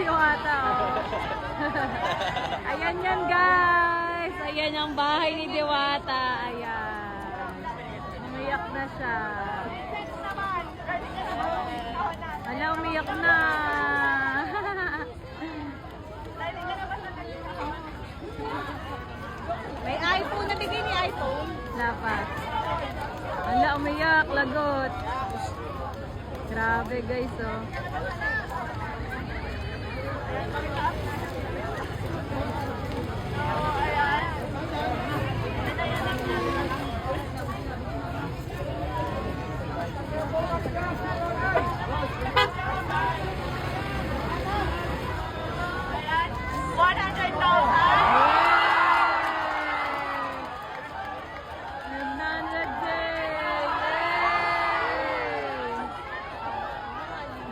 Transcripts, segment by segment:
Diwata, oh. Ayan yan, guys. Ayan ang bahay ni Diwata. Ayan. Umiyak na siya. Ala, umiyak na. May iPhone, nabigay ni iPhone. Dapat. Ala, umiyak. Lagot. Grabe, guys, oh.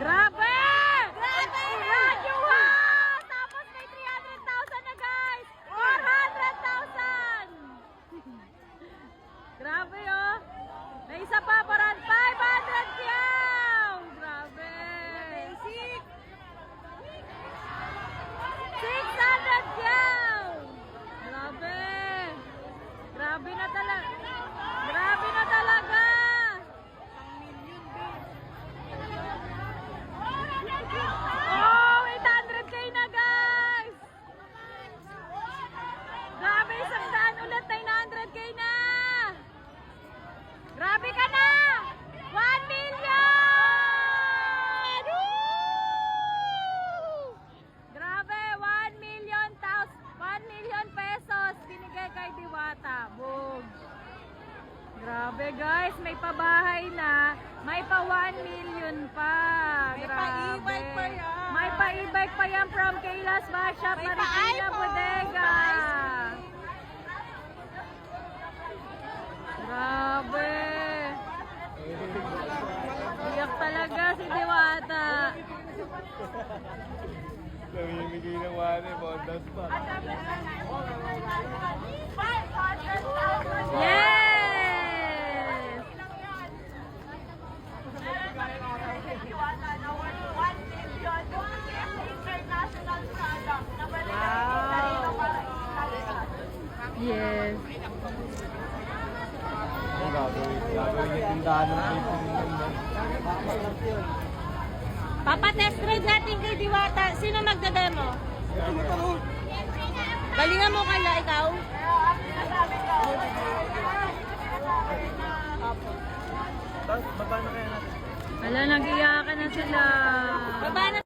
Grabe! Grabe! Radyo ha! Tapos may 300,000 na, guys! 400,000! Grabe, oh! May isa pa, parang 500 kyaw! Grabe! 600 kyaw! Grabe! Grabe na talaga! Grabe na talaga! Oh, 800k na, guys! Grabe, 100 ulit, 900k na! Grabe ka na! 1 million! Woo! Grabe, 1 million pesos binigay kay Diwata. Boom! Grabe, guys, may pabahay na, may pa 1 million pa. May Grabe. pa-e-bike pa yan. May pa-e-bike pa yan from Kayla's Bashop, May Marikina pa-iPhone, Bodega. Grabe. Iyak talaga si Diwata. Namimigay ng money, bondas pa. Yes! Yes. Ang gagawin yung tindahan ng people ninyo. Papa-test drive natin kay Diwata. Sino magdademo? Galingan mo kaya ikaw? Tapos, baba na kaya natin. Wala, nag-iyakan na sila. Baba na